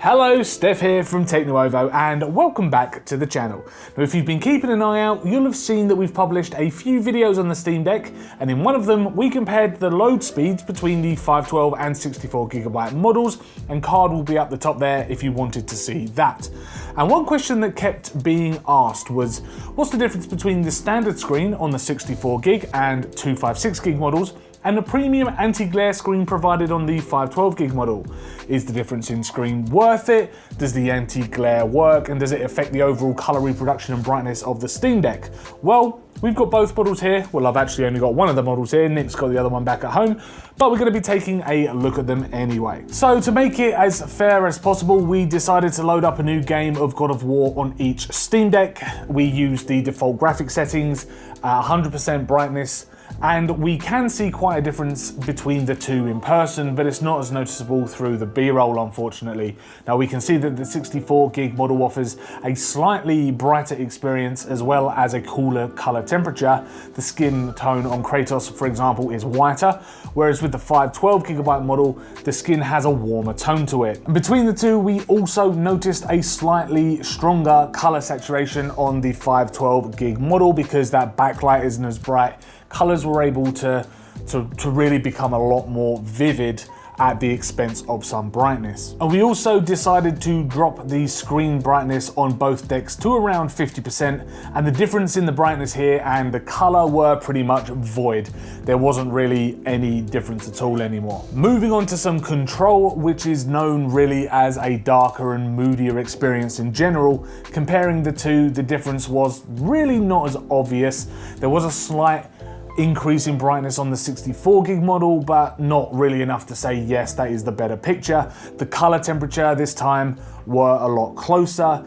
Hello, Steph here from TechNuovo and welcome back to the channel. Now if you've been keeping an eye out, you'll have seen that we've published a few videos on the Steam Deck, and in one of them we compared the load speeds between the 512 and 64GB models, and card will be up the top there if you wanted to see that. And one question that kept being asked was, what's the difference between the standard screen on the 64GB and 256GB models and the premium anti-glare screen provided on the 512GB model? Is the difference in screen worth it? Does the anti-glare work? And does it affect the overall color reproduction and brightness of the Steam Deck? Well, we've got both models here. Well, I've actually only got one of the models here. Nick's got the other one back at home, but we're going to be taking a look at them anyway. So to make it as fair as possible, we decided to load up a new game of God of War on each Steam Deck. We used the default graphic settings, 100% brightness, and we can see quite a difference between the two in person, but it's not as noticeable through the B-roll, unfortunately. Now we can see that the 64GB model offers a slightly brighter experience as well as a cooler color temperature. The skin tone on Kratos, for example, is whiter, whereas with the 512GB model, the skin has a warmer tone to it. And between the two, we also noticed a slightly stronger color saturation on the 512GB model because that backlight isn't as bright. Colors were able to really become a lot more vivid at the expense of some brightness. And we also decided to drop the screen brightness on both decks to around 50%, and the difference in the brightness here and the color were pretty much void. There wasn't really any difference at all anymore. Moving on to some control, which is known really as a darker and moodier experience in general. Comparing the two, the difference was really not as obvious. There was a slight increase in brightness on the 64GB model, but not really enough to say yes, that is the better picture. The color temperature this time were a lot closer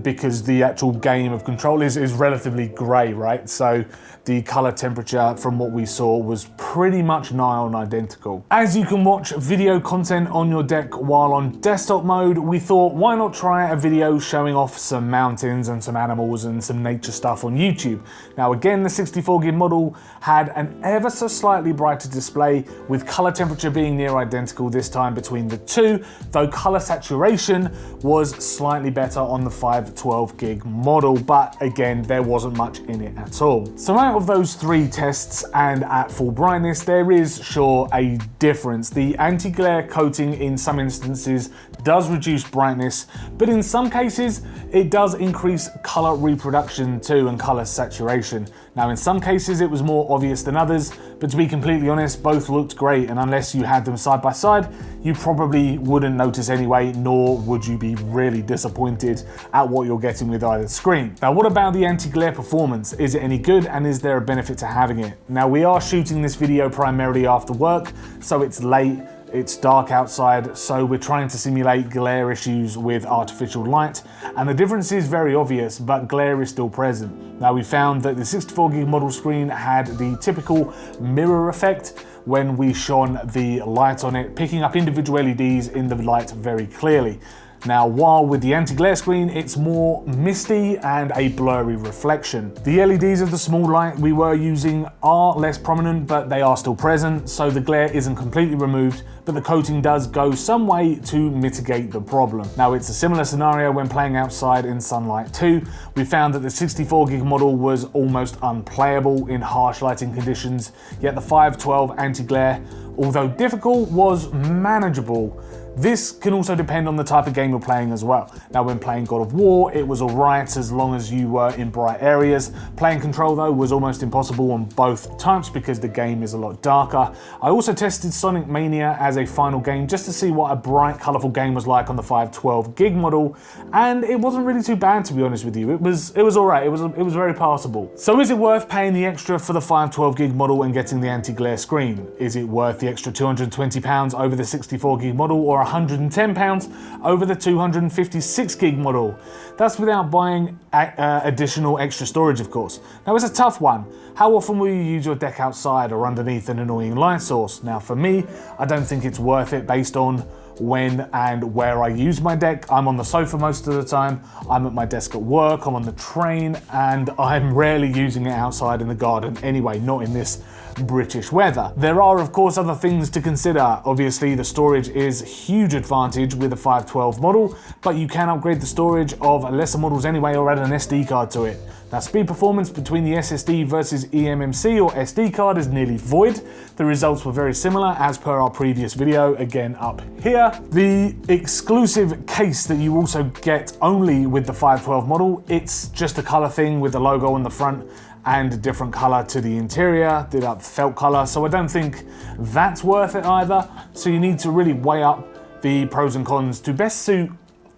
because the actual game of Control is relatively grey, right? So the color temperature from what we saw was pretty much nigh on identical. As you can watch video content on your deck while on desktop mode, we thought why not try a video showing off some mountains and some animals and some nature stuff on YouTube. Now again, the 64GB model had an ever so slightly brighter display, with color temperature being near identical this time between the two, though color saturation was slightly better on the 512GB model, but again, there wasn't much in it at all. So out of those three tests and at full brightness, there is sure a difference. The anti-glare coating in some instances does reduce brightness, but in some cases it does increase color reproduction too and color saturation. Now in some cases it was more obvious than others, but to be completely honest, both looked great, and unless you had them side by side, you probably wouldn't notice anyway, nor would you be really disappointed at what you're getting with either screen. Now what about the anti-glare performance? Is it any good, and is there a benefit to having it? Now we are shooting this video primarily after work, so it's late, it's dark outside, so we're trying to simulate glare issues with artificial light, and the difference is very obvious, but glare is still present. Now we found that the 64GB model screen had the typical mirror effect when we shone the light on it, picking up individual LEDs in the light very clearly. Now, while with the anti-glare screen, it's more misty and a blurry reflection. The LEDs of the small light we were using are less prominent, but they are still present, so the glare isn't completely removed, but the coating does go some way to mitigate the problem. Now, it's a similar scenario when playing outside in sunlight too. We found that the 64GB model was almost unplayable in harsh lighting conditions, yet the 512 anti-glare, although difficult, was manageable. This can also depend on the type of game you're playing as well. Now when playing God of War, it was alright as long as you were in bright areas. Playing Control though was almost impossible on both types because the game is a lot darker. I also tested Sonic Mania as a final game just to see what a bright, colourful game was like on the 512GB model, and it wasn't really too bad, to be honest with you. It was alright, it was very passable. So is it worth paying the extra for the 512GB model and getting the anti-glare screen? Is it worth the extra £220 over the 64GB model, or £110 over the 256GB model? That's without buying additional extra storage, of course. Now it's a tough one. How often will you use your deck outside or underneath an annoying light source? Now for me, I don't think it's worth it based on when and where I use my deck. I'm on the sofa most of the time, I'm at my desk at work, I'm on the train, and I'm rarely using it outside in the garden anyway, not in this British weather. There are of course other things to consider. Obviously the storage is a huge advantage with a 512 model, but you can upgrade the storage of lesser models anyway or add an SD card to it. Now, speed performance between the SSD versus eMMC or SD card is nearly void. The results were very similar as per our previous video, again up here. The exclusive case that you also get only with the 512 model, it's just a color thing with the logo on the front and a different color to the interior, the felt color, so I don't think that's worth it either. So you need to really weigh up the pros and cons to best suit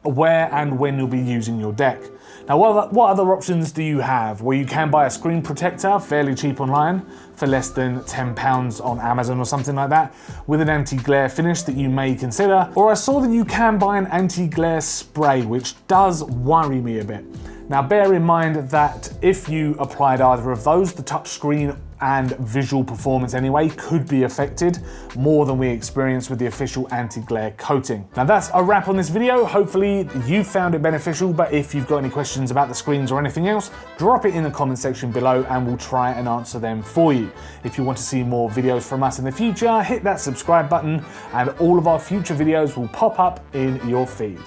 where and when you'll be using your deck. Now, what other options do you have? Well, you can buy a screen protector fairly cheap online for less than £10 on Amazon or something like that, with an anti-glare finish that you may consider. Or I saw that you can buy an anti-glare spray, which does worry me a bit. Now, bear in mind that if you applied either of those, the touchscreen and visual performance anyway could be affected more than we experienced with the official anti-glare coating. Now that's a wrap on this video. Hopefully you found it beneficial, but if you've got any questions about the screens or anything else, drop it in the comment section below and we'll try and answer them for you. If you want to see more videos from us in the future, hit that subscribe button and all of our future videos will pop up in your feed.